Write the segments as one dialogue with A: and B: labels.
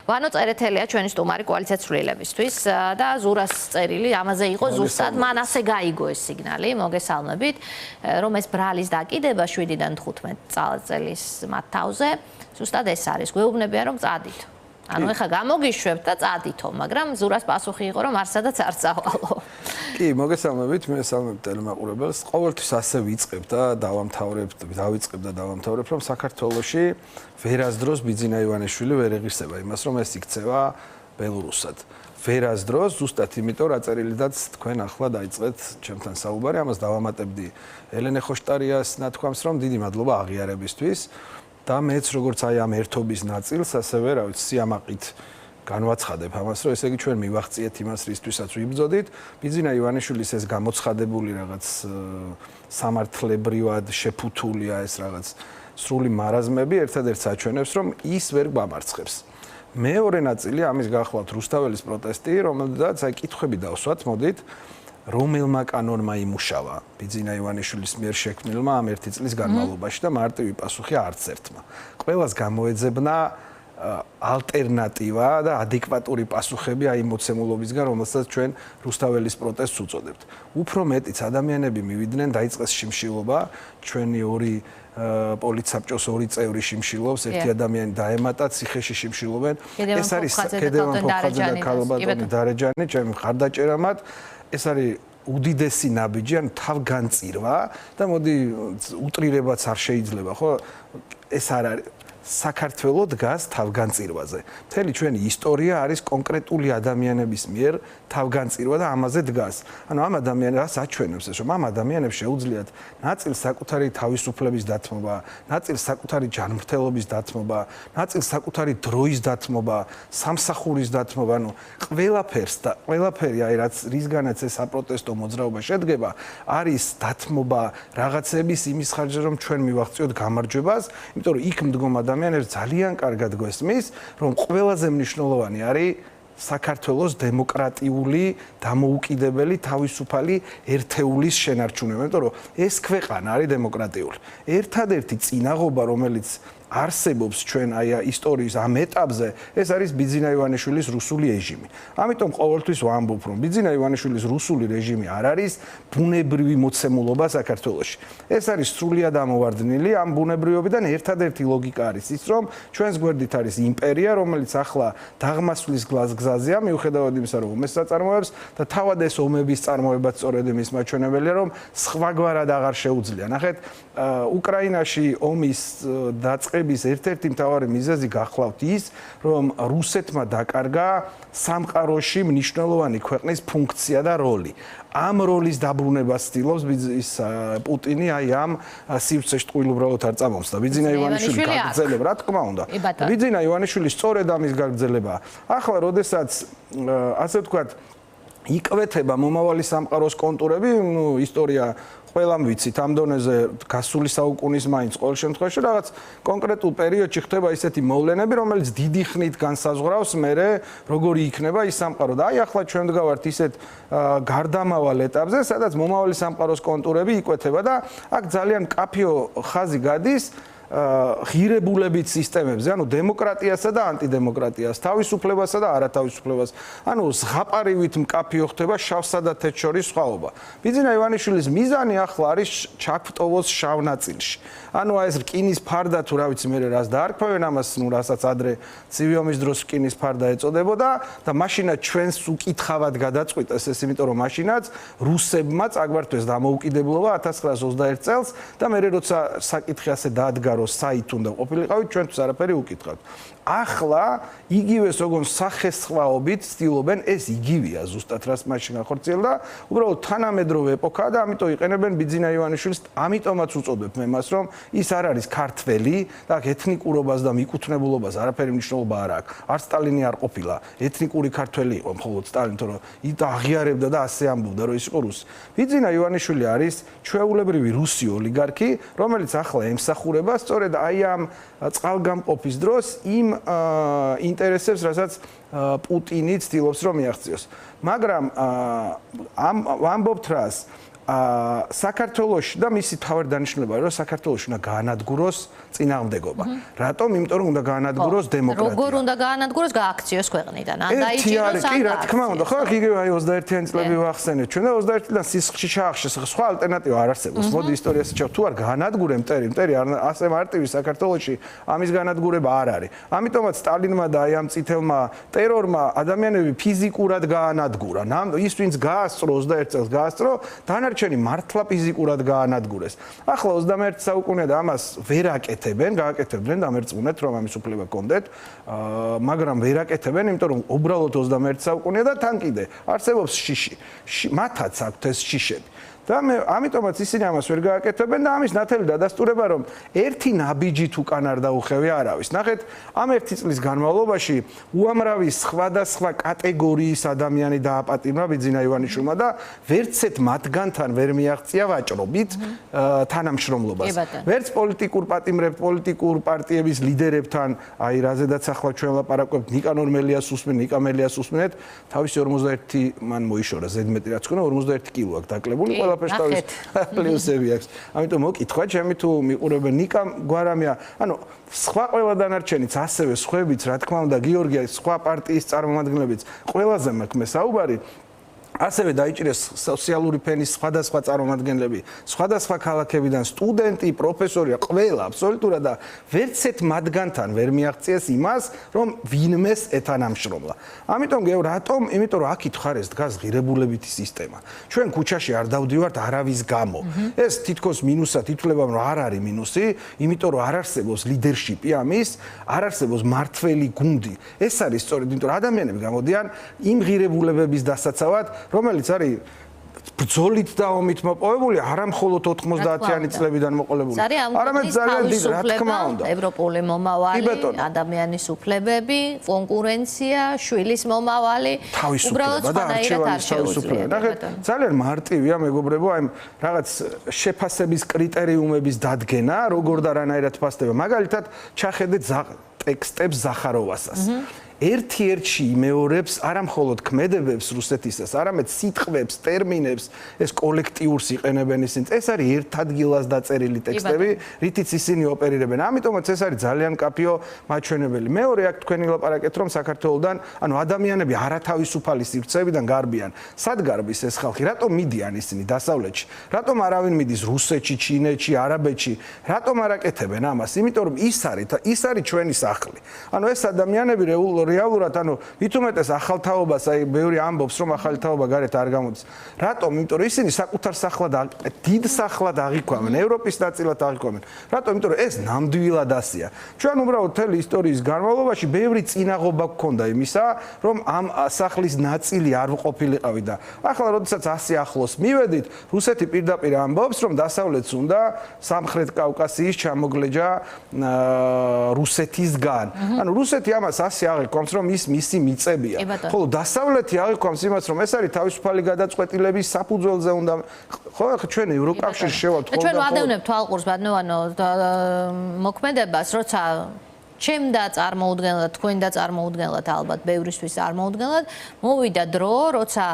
A: ვანო წერეთელია ჩვენი სტუმარი კოალიციას ცვლილებისთვის და ზურას წერილი ამაზე იყო ზუსტად მან ასე გაიგო ეს სიგნალი მოგესალმებით რომ ეს ბრალის დაკიდება 7-დან 15 წელიწადის მათ თავზე ზუსტად ეს არის გვეუბნებიან რომ წადით ანუ ეხლა გამოგიშვებთ და წადითო მაგრამ ზურას პასუხი იყო რომ არსადაც არ წავალო
B: კი მოგესალმებით მე სალმებით ტელემაყურებელს ყოველთვის ასე ვიწყებ და დავამთავრებ რომ საქართველოში ვერასდროს ბიძინა ივანიშვილი ვერ ეღირსება იმას რომ ეს იქცევა ბელორუსად ვერასდროს ზუსტად იმიტომ რა წერილიდაც თქვენ ახლა დაიწყეთ ჩემთან საუბარი ამას დავამატებდი ელენე ხოშტარიას ნათქვამს რომ დიდი მადლობა აღიარებისთვის და მეც როგორც აი ამ ერთობის ნაწილს ასევე რა ვიცი სიამაყით განვაცხადებ ამას რომ ესე იგი ჩვენ მივახციეთ იმას რისთვისაც ვიბრძოდით ბიძინა ივანიშვილის ეს გამოცხადებული რაღაც სამართლებრივად შეფუთულია ეს რაღაც სრული მარაზმები ერთადერთს აჩვენებს რომ ის ვერ გამარცხებს მეორე ნაწილი ამის გახლავთ რუსთაველის პროტესტი რომელზეც აი კითხვები დავსვათ მოდით რომელმა კანონმა იმუშავა ბიძინა ივანიშვილის მიერ შექმნილმა ამ ერთი წლის განმავლობაში და მარტივი პასუხი არც ერთმა ყველას გამოეძებნა ალტერნატივა და ადეკვატური პასუხები აი მოცემულობისგან რომელსაც ჩვენ რუსთაველის პროტესტს უწოდებთ უფრო მეტიც ადამიანები მივიდნენ დაიწყეს შიმშილობა ჩვენი ორი პოლიცსაბჭოს ორი წევრი შიმშილობს ერთი ადამიანი დაემატა ციხეში შიმშილობენ ეს არის კედევან ფოხაძე და ქალბატონი დარეჯანი ჩემი მხარდაჭერამად ეს არის უდიდესი ნაბიჯი ან თავგანწირვა და მოდი უტრირებაც არ შეიძლება ხო ეს არ არის საქართველო დგას თავგანწირვაზე. მთელი ჩვენი ისტორია არის კონკრეტული ადამიანების მიერ თავგანწირვა და ამაზე დგას. ანუ ამ ადამიანებს აჩვენებს ეს რომ ამ ადამიანებს შეუძლიათ ნაწილს საკუთარი თავისუფლების დათმობა, ნაწილს საკუთარი ჯანმრთელობის დათმობა, ნაწილს საკუთარი დროის დათმობა, სამსახურის დათმობა, ანუ ყველაფერს და ყველაფერი აი რაც რისგანაც ეს საპროტესტო მოძრაობა შედგება, არის დათმობა რაღაცების იმის ხარჯზე რომ ჩვენ მივახციოთ გამარჯვებას, იმიტომ რომ იქ მდგომ ადამიანებს ძალიან კარგად გვესმის, რომ ყველაზე მნიშვნელოვანი არის საქართველოს დემოკრატიული, დამოუკიდებელი, თავისუფალი ერთეულის შენარჩუნება, იმიტომ რომ ეს ქვეყანა არის დემოკრატიული. ერთადერთი წინაღობა, რომელიც არსებობს ჩვენ აი ისტორიის ამ ეტაპზე, ეს არის ბიძინა ივანიშვილის რუსული რეჟიმი. ამიტომ ყოველთვის ვამბობ, რომ ბიძინა ივანიშვილის რუსული რეჟიმი არ არის ბუნებრივი მოცემულობა საქართველოში. ეს არის სრულიად ამოვარდნილი ამ ბუნებრივობიდან ერთადერთი ლოგიკა არის ის, რომ ჩვენს გვერდით არის იმპერია, რომელიც ახლა დაღმასვლის გზაზეა, მიუხედავად იმისა, რომ ომებს აწარმოებს და თავად ეს ომების წარმოებაც სწორედ იმის მაჩვენებელია, რომ სხვაგვარად აღარ შეუძლია. ნახეთ, უკრაინაში ომის დაწყების ერთ-ერთი მთავარი მიზეზი გახლავთ ის, რომ რუსეთმა დაკარგა სამყაროში მნიშვნელოვანი ქვეყნის ფუნქცია და როლი. ამ როლის დაბრუნებას ცდილობს ის პუტინი აი ამ სივრცეში ტყუილ უბრალოდ არ წამომს და ბიძინა ივანიშვილი გაგრძელება, რა თქმა უნდა. ბიძინა ივანიშვილი სწორედ ამის გაგრძელება. ახლა როდესაც ასე ვთქვათ იკვეთება მომავალი სამყაროს კონტურები, ნუ ისტორია ყველამ ვიცით ამ დონეზე გასული საუკუნის მაინც ყოველ შემთხვევაში რაღაც კონკრეტულ პერიოდში ხდება ისეთი მოვლენები, რომელიც დიდი ხნით განსაზღვრავს მერე როგორი იქნება ის სამყარო. და აი ახლა ჩვენ ვდგავართ ისეთ გარდამავალ ეტაპზე, სადაც მომავალი სამყაროს კონტურები იკვეთება და აქ ძალიან მკაფიო ხაზი გადის ღირებულებით სისტემებზე, ანუ დემოკრატიასა და ანტიდემოკრატიას, თავისუფლებასა და არათავისუფლებას. ანუ ზღაპარივით მკაფიო ხდება შავსა და თეთრ შორის სხვაობა. ბიძინა ივანიშვილის მიზანი ახლა არის ჩაგვტოვოს შავ ნაწილში. ანუ ეს რკინის ფარდა თუ რა ვიცი მე რას დაარქვევენ ამას, ნუ რასაც ადრე ცივი ომის დროს რკინის ფარდა ეწოდებოდა და მაშინაც ჩვენს უკითხავად გადაწყვიტეს ეს, იმიტომ რომ მაშინაც რუსებმა წაგვართვეს დამოუკიდებლობა 1921 წელს და მე როცა საკითხი ასე დაადგა საით უნდა ყოფილიყავით, ჩვენთვის არაფერი უკითხავთ. ახლა იგივე სოგონ სახესხვაობით ცდილობენ ეს იგივეა ზუსტად რაც მაშინ ახორციელდა, უბრალოდ თანამედროვე ეპოქაა და ამიტომ იყენებენ ბიძინა ივანიშვილს, ამიტომაც უწოდებ მე მას, რომ ის არ არის ქართველი და ეთნიკურობას და მიკუთვნებულობას არაფერი მნიშვნელობა არ აქვს. არც სტალინი არ ყოფილა ეთნიკური ქართველი იყო მხოლოდ სტალინი, თორე ის აღიარებდა და ასე ამბობდა, რომ ის იყო რუსი. ბიძინა ივანიშვილი არის ჩვეულებრივი რუსი ოლიგარქი, რომელიც ახლა ემსახურება სწორედ აი ამ წყალგამყოფის დროს იმ ინტერესებს, რასაც პუტინი ცდილობს რომ მიაღწიოს. მაგრამ ამ ვამბობთ რას საქართველოში და მისი თავარი დანიშნულება რომ საქართველოში უნდა გაანადგუროს წინააღმდეგობა. რატომ? იმიტომ რომ უნდა გაანადგუროს დემოკრატია.
A: როგორ უნდა გაანადგუროს? გააქციოს ქვეყნიდან. ან დაიჭიროს ან
B: რა თქმა უნდა, ხო, იგივე აი 21-იანი წლები ვახსენეთ. ჩვენ და 21-დან სისხლში ჩაახშეს, სხვა ალტერნატივა არ არსებობს. მოდი ისტორიას ჩავ, თუ არ გაანადგურე მტერი ასე მარტივი საქართველოში ამის განადგურება არ არის. ამიტომაც სტალინმა და აი ამ წითელმა ტერორმა ადამიანები ფიზიკურად გაანადგურა. ის ვინც გაასწრო 21 წელს გაასწრო, დანარჩენი მართლა ფიზიკურად გაანადგურეს. ახლა 21 საუკუნეა და ამას ვერ აკეთებენ, გააკეთებდნენ და მერწმუნეთ რომ ამის უფლება გქონდეთ, მაგრამ ვერ აკეთებენ, იმიტომ რომ უბრალოდ 21 საუკუნეა და თან კიდე არსებობს შიში. მათაც აქვთ ეს შიშები. და ამიტომაც ისინი ამას ვერ გააკეთებენ და ამის ნათელი დადასტურება რომ ერთი ნაბიჯით უკან არ დაუხევი არავის. ნახეთ, ამ ერთი წლის განმავლობაში უამრავი სხვადასხვა კატეგორიის ადამიანი დააპატიმრა ბიძინა ივანიშვილმა და ვერცეთ მათგანთან ვერ მიაღწია ვაჭრობით თანამშრომლობას. ვერც პოლიტიკურ პატიმრებს, პოლიტიკურ პარტიების ლიდერებთან, აი რაზედაც ახლა ჩვენ ლაპარაკობთ, ნიკანორ მელიას უსმენ, ნიკა მელიას უსმენეთ, თავისი 41 მან მოიშორა, ზედმეტი რაც ქონა 41 კილო აქვს დაკლებული. თავის პლუსები აქვს. ამიტომ მოკითხვა, ჩემი თუ მიყურებენ ნიკა გვარამია, ანუ სხვა ყველა დანარჩენიც ასევე სხვებიც, რა თქმა უნდა, გიორგია, სხვა პარტიის წარმომადგენლებიც, ყველაზე მაქვს მე საუბარი. ასევე დაიჭირეს სოციალური ფენის სხვადასხვა წარმომადგენლები, სხვადასხვა ქალაქებიდან სტუდენტი, პროფესორი, ყველა აბსოლუტურად და ვერცეთ მათგანთან ვერ მიაღწიეს იმას, რომ ვინმეს ეთანამშრომლა. ამიტომ გეო რატომ? იმიტომ რომ აქ ითხარეს დგას ღირებულებითი სისტემა. ჩვენ ქუჩაში არ დავდივართ არავის გამო. ეს თითქოს მინუსად ითვლება, რომ არ არის მინუსი, იმიტომ რომ არ არსებობს ლიდერშიპი ამის, არ არსებობს მართველი გუნდი. ეს არის სწორედ, იმიტომ რომ ადამიანები გამოდიან იმ ღირებულებების დასაცავად, რომელიც არის ბრძოლით და ომით მოპოვებული, არა მხოლოდ 90-იანი წლებიდან მოყოლებული. არამედ ძალიან დიდ, რა თქმა უნდა.
A: ევროპული მომავალი, ადამიანის უფლებები, კონკურენცია, შვილის მომავალი,
B: უბრალოდ სხვანაირად შეუძლია. ნახეთ, ძალიან მარტივია, მეგობრებო, აი რაღაც შეფასების კრიტერიუმების დადგენა, როგორ და რანაირად ფასდება. მაგალითად, ჩახედეთ ტექსტებს ზახაროვასას. ერთ-ერთში იმეორებს არა მხოლოდ ქმედებებს რუსეთისას, არამედ სიტყვებს, ტერმინებს, ეს კოლექტიურს იყენებენ ისინი. ეს არის ერთ ადგილას დაწერილი ტექსტები, რითიც ისინი ოპერირებენ. ამიტომაც ეს არის ძალიან კაფეო მაჩვენებელი. მეორე აქ თქვენი ლაპარაკეთ, რომ საქართველოსდან, ანუ ადამიანები არათავისუფალი სივრცეებიდან გარბიან. სად გარბის ეს ხალხი? რატომ მიდიან ისინი დასავლეთში? რატომ არავინ მიდის რუსეთში, ჩინეთში, არაბეთში? რატომ არ აკეთებენ ამას? იმიტომ რომ ის არის ჩვენი სახლი. ანუ ეს ადამიანები რეალურად, ანუ მით უმეტეს ახალ თაობას, აი ბევრი ამბობს, რომ ახალი თაობა გარეთ არ გამოდის. რატომ? იმიტომ რომ ისინი საკუთარ სახლად, დიდ სახლად აღიქვამენ, ევროპის ნაწილად აღიქვამენ. რატომ? იმიტომ რომ ეს ნამდვილად ასეა. ჩვენ უბრალოდ მთელი ისტორიის განმავლობაში ბევრი წინაღობა გქონდა იმისა, რომ ამ სახლის ნაწილი არ ყოფილიყავი და ახლა როდესაც ასე ახლოს მივედით, რუსეთი პირდაპირ ამბობს, რომ დასავლეთს უნდა სამხრეთ კავკასიის ჩამოგლეჯა რუსეთისგან. ანუ რუსეთი ამას ასე აღიქვამს, რომ ის მისი მიწებია. ხოლო დასავლეთი აღიქვამს იმას, რომ ეს არის თავისუფალი გადაწყვეტილების საფუძველზე უნდა. ხო, ახლა ჩვენ ევროკავშირში შევალთ ხოლმე.
A: ჩვენ ვადევნებთ თვალყურს, ბატონო, მოქმედებას, როცა ჩემ და წარმოუდგენლად, თქვენ და წარმოუდგენლად, ალბათ ბევრისთვის წარმოუდგენლად, მოვიდა დრო, როცა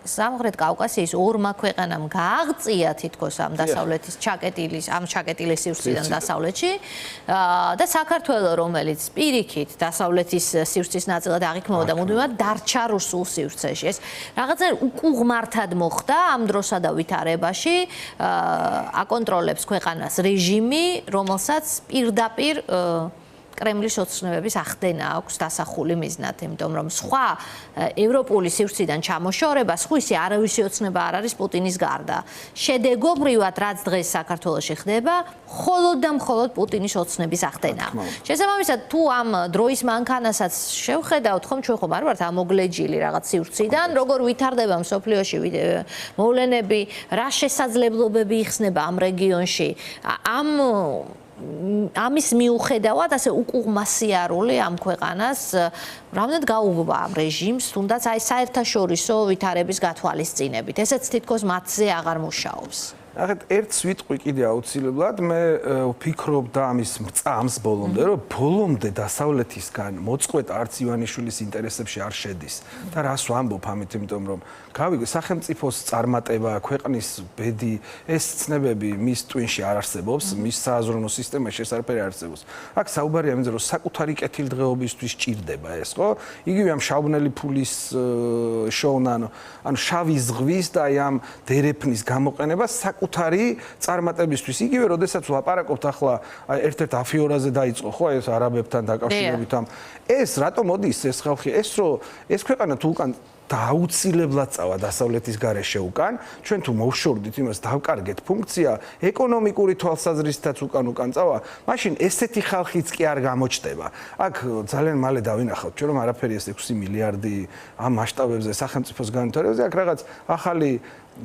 A: სამხრეთ კავკასიის ორმა ქვეყანამ გააღწია თითქოს ამ დასავლეთის ჩაკეტილის სივრციდან დასავლეთში და საქართველოს, რომელიც პირიქით დასავლეთის სივრცის ნაწილად აღიქმებოდა, მუდმივად დარჩა რუსულ სივრცეში. ეს რაღაცა უკუღმართად მოხდა ამ დროსა და ვითარებაში, აკონტროლებს ქვეყანას რეჟიმი, რომელსაც პირდაპირ კრემლის ოცნებების ახდენა აქვს დასახული მიზნად, იმიტომ რომ სხვა ევროპული სივრციდან ჩამოშორება, სხვისი არავისი ოცნება არ არის პუტინის გარდა. შედეგობრივად, რაც დღეს საქართველოში ხდება, მხოლოდ და მხოლოდ პუტინის ოცნების ახდენა. შესაბამისად, თუ ამ დროის მანქანასაც შევხედავთ, ხომ ჩვენ ხომ არ ვართ ამოგლეჯილი რაღაც სივრციდან, როგორ ვითარდება მსოფლიოში მოვლენები, რა შესაძლებლობები იხსნება ამ რეგიონში, ამის მიუხედავად ასე უკუღმა სიარული ამ ქვეყანას რამდენად გაუგობა ამ რეჟიმს, თუნდაც აი საერთაშორისო ვითარების გათვალისწინებით. ესეც თითქოს მათზე აღარ მუშაობს.
B: ნახეთ, ერთ სიტყვი კიდე აუცილებლად მე ვფიქრობ და ამის მრწამს ბოლომდე, რომ ბოლომდე დასავლეთისგან მოწყვეტა არც ივანიშვილის ინტერესებში არ შედის. და რას ვამბობ ამით, იმიტომ რომ გავიგე სახელმწიფოს წარმატება, ქვეყნის ბედი, ეს ცნებები მის ტვინში არ არსებობს, მის სააზროვნო სისტემაში ეს არაფერი არ არსებობს. აქ საუბარია იმაზე, რომ საკუთარი კეთილდღეობისთვის ჭირდება ეს, ხო? იგივე ამ შავნელი ფულის შოვნა, ანუ შავი ზღვის და აი ამ დერეფნის გამოყენება საკუთარი წარმატებისთვის. იგივე, როდესაც ვლაპარაკობთ ახლა ერთ-ერთ αφიორაზე დაიწყო, ხო, ეს არაბებთან დაკავშირებით ამ. ეს რატომ მოდის ეს ხალხი? ეს ქვეყანა თუ უკან დაუცილებლად წავა დასავლეთის გარეშე უკან, ჩვენ თუ მოვშორდით იმას, დავკარგეთ ფუნქცია, ეკონომიკური თვალსაზრისითაც უკან წავა, მაშინ ესეთი ხალხიც კი არ გამოჩნდება. აქ ძალიან მალე დავინახავთ, ჩვენ რომ არაფერი ეს 6 მილიარდი ამ მასშტაბებზე სახელმწიფოს განვითარებაზე, აქ რაღაც ახალი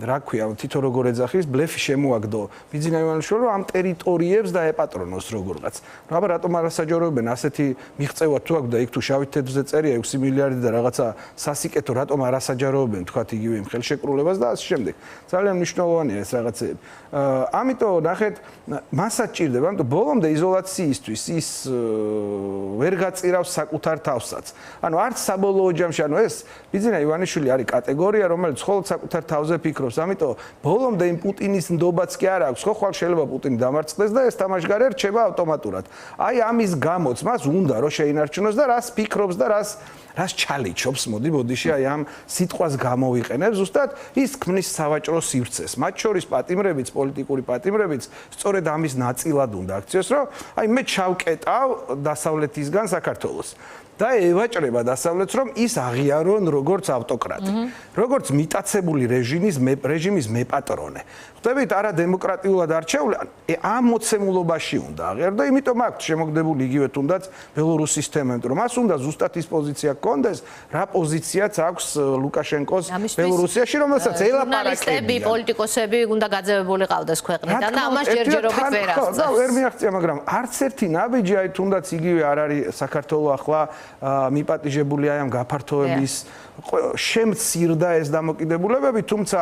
B: რა ქვია, თითო როგორ ეძახის, ბლეფი შემოაგდო ბიძინა ივანიშვილი, რომ ამ ტერიტორიებს დაეპატრონოს როგორღაც. აბა რატომ არ ასაჯაროებენ ასეთი მიღწევა თუ აქვს და იქ თუ შავით თეთრზე წერია 6 მილიარდი და რაღაცა სასიკეთო, რატომ არ ასაჯაროებენ თქვათ იგივე იმ ხელშეკრულებას და ასე შემდეგ. ძალიან მნიშვნელოვანია ეს რაღაცები. ამიტომ ნახეთ, მასაც ჭირდება, ამიტომ ბოლომდე იზოლაციისთვის ის ვერ გაწირავს საკუთარ თავსაც. ანუ არც საბოლოო ჯამში, ანუ ეს ბიძინა ივანიშვილი არის კატეგორია, რომელიც მხოლოდ საკუთარ თავზე ფიქრობს, ამიტომ ბოლომდე იმ პუტინის ნდობაც კი არ აქვს, ხო, ხვალ შეიძლება პუტინი დამარცხდეს და ეს თამაშგარე რჩება ავტომატურად. აი ამის გამოც მას უნდა რომ შეინარჩუნოს და რას ფიქრობს და რას ჩალიჩობს, მოდი ბოდიში აი ამ სიტყვას გამოვიყენებს, ზუსტად ის ქმნის სავაჭრო სივრცეს. მათ შორის პატიმრებიც, პოლიტიკური პატიმრებიც სწორედ ამის ნაწილად უნდა აქციოს, რომ აი მე ჩავკეტავ დასავლეთისგან საქართველოს. და ევაჭრება დასავლეთს, რომ ის აღიარონ როგორც ავტოკრატი, როგორც მიტაცებული რეჟიმის მეპატრონე. ხვდებით, არა დემოკრატიულად არჩეული, ამ მოცემულობაში უნდა აღიარონ და იმიტომ აქვს შემოგდებული იგივე თუნდაც ბელორუსის თემა, რომ მას უნდა ზუსტად ის პოზიცია ჰქონდეს, რა პოზიციაც აქვს ლუკაშენკოს ბელორუსიაში, რომელსაც ელაპარაკებია.
A: პოლიტიკოსები უნდა გაძევებული ყავდეს ქვეყნიდან და ამას ჯერჯერობით ვერ აღწევს.
B: და ვერ მიაღწია, მაგრამ არც ერთი ნაბიჯი აი თუნდაც იგივე არ არის საქართველოს ახლა მიპატიჟებული აი ამ გაფართოების შემცირდა ეს დამოკიდებულებები, თუმცა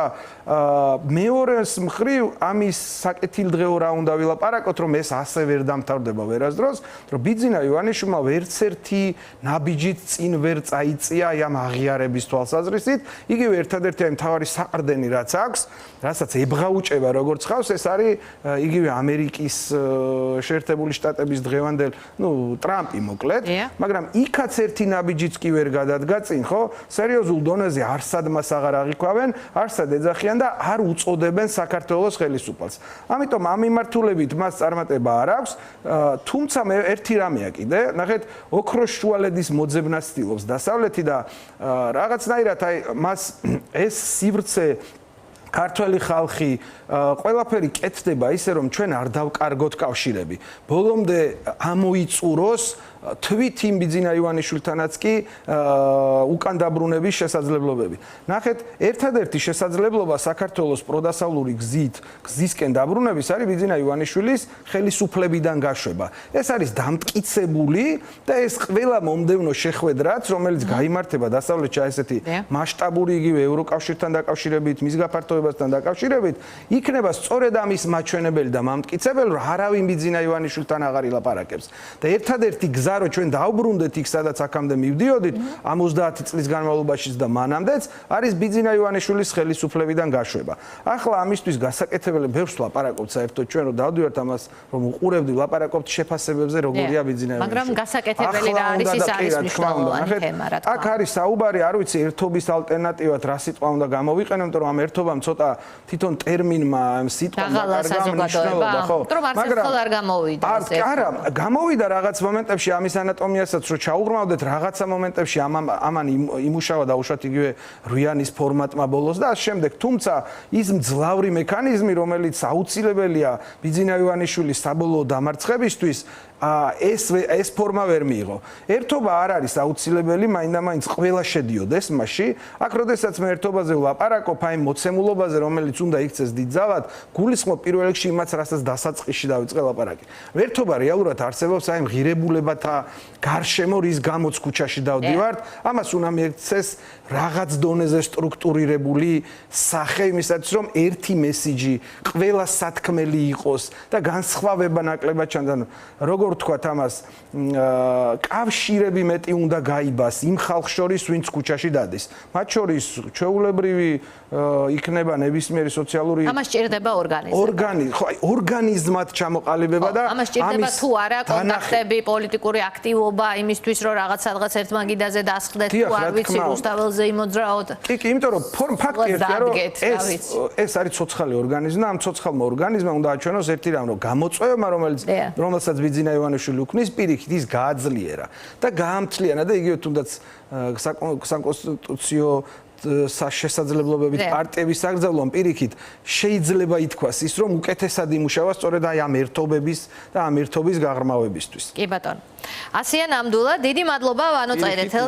B: მეორეს მხრივ ამის საკეთილდღეო რა უნდა ვილაპარაკოთ, რომ ეს ასე ვერ დამთავრდება ვერასდროს, რომ ბიძინა ივანიშვილმა ვერცერთი ნაბიჯით წინ ვერ წაიწია აი ამ აღიარების თვალსაზრისით, იგივე ერთადერთი აი მთავარი საყრდენი რაც აქვს, რასაც ებღაუჭება როგორც ხავს, ეს არის იგივე ამერიკის შეერთებული შტატების დღევანდელ, ტრამპი მოკლედ, მაგრამ იქაც ერთი ნაბიჯიც კი ვერ გადადგა წინ, ხო? სერიოზულ დონეზე არსად მას აღარ აღიქვავენ, არსად ეძახიან და არ უწოდებენ საქართველოს ხელისუფალს. ამიტომ ამ მიმართულებით მას წარმატება არ აქვს, თუმცა მე ერთი რამეა კიდე, ნახეთ, ოქროს შუალედის მოძებნას ცდილობს დასავლეთი და რაღაცნაირად აი მას ეს სივრცე ქართველი ხალხი ყველაფერი კეთდება ისე რომ ჩვენ არ დავკარგოთ კავშირები. ბოლომდე ამოიწუროს თვით იმ ბიძინა ივანიშვილთანაც კი უკან დაბრუნების შესაძლებლობები. ნახეთ, ერთადერთი შესაძლებლობა საქართველოს პროდასავლური გზისკენ დაბრუნების არის ბიძინა ივანიშვილის ხელისუფლებიდან გაშვება. ეს არის დამტკიცებული და ეს ყველა მომდევნო შეხვედრაც, რომელიც გაიმართება დასავლეთში ესეთი მასშტაბური იგივე ევროკავშირთან დაკავშირებით, მის გაფართოებასთან დაკავშირებით, იქნება სწორედ ამის მაჩვენებელი და მამტკიცებელი, რომ არავინ ბიძინა ივანიშვილთან აღარ ილაპარაკებს. და ერთადერთი გზა რომ ჩვენ დავბრუნდეთ იქ, სადაც აქამდე მივდიოდით, ამ 30 წლის განმავლობაშიც და მანამდეც, არის ბიძინა ივანიშვილის ხელისუფლებიდან გაშვება. ახლა ამისთვის გასაკეთებელი ბევრს ვლაპარაკობთ საერთოდ ჩვენ რომ დავდივართ ამას, რომ უყურებდი ვლაპარაკობთ შეფასებებზე, როგორია ბიძინა ივანიშვილი.
A: მაგრამ გასაკეთებელი რა არის, ის არის მნიშვნელოვანი თემა, რა თქმა უნდა.
B: აქ არის საუბარი, არ ვიცი, ერთობის ალტერნატივად რა სიტყვა უნდა გამოვიყენო, იმიტომ რომ ამ ერთობამ ცოტა თვითონ ტერმინმა ამ სიტყვამ დაკარგა მნიშვნელობა, ხო?
A: მაგრამ არ გამოვიდა ეს.
B: არა, გამოვიდა რაღაც მომენტებში ამის ანატომიასაც რო ჩაუღრმავდეთ, რაღაცა მომენტებში ამან იმუშავა დაუშვათ იგივე რუიანის ფორმატმა ბოლოს და ამ შემდეგ, თუმცა ის მძლავრი მექანიზმი, რომელიც აუცილებელია ბიძინა ივანიშვილის საბოლოო დამარცხებისთვის, ეს ფორმა ვერ მიიღო. ერთობა არ არის აუცილებელი, მაინდა-მაინც ყველა შედიოდეს მასში. აქ როდესაც მე ერთობაზე ვლაპარაკობ, აი მოცემულობაზე, რომელიც უნდა იქცეს დიდ ძალად, გულისხმობ პირველ რიგში იმას, რასაც დასაწყისში დავიწყე ლაპარაკი. ერთობა რეალურად არსებობს აი ღირებულებათა გარშემო, რის გამოც ქუჩაში დავდივართ, ამას უნდა მიექცეს რაღაც დონეზე სტრუქტურირებული სახე იმისათვის, რომ ერთი მესიჯი ყველა სათქმელი იყოს და განსხვავება ნაკლებად ჩანდა. როგორ ვთქვათ ამას, კავშირები მეტი უნდა გაიბას იმ ხალხს შორის, ვინც ქუჩაში დადის. მათ შორის ჩვეულებრივი იქნება ნებისმიერი სოციალური
A: ამას ჭირდება ორგანიზმი.
B: ხო, აი ორგანიზმად ჩამოყალიბება და
A: ამას ჭირდება თუ არა კონტაქტები, პოლიტიკური აქტივობა იმისთვის, რომ რაღაც ერთმა გიდაზე დასხდეთ, თუ არ ვიცი, რუსთაველზე იმოძრაოთ.
B: კი, იმიტომ რომ ფაქტი ერთია, რომ ეს არის ცოცხალი ორგანიზმი და ამ ცოცხალმა ორგანიზმმა უნდა აჩვენოს ერთი რამ, რომ გამოწვევა, რომელსაც ბიძინა ივანიშვილი უქმნის, პირიქით ის გააძლიერა და გაამთლიანა და იგივე თუნდაც საკონსტიტუციო შესაძლებლობებით პარტიების საკრძალვამ პირიქით შეიძლება ითქვას ის, რომ უკეთესად იმუშავა სწორედ აი ამ ერთობების და ამ ერთობის გაღრმავებისთვის.
A: კი ბატონო. ასია ნამდვილად დიდი მადლობა ვანო წერეთელს.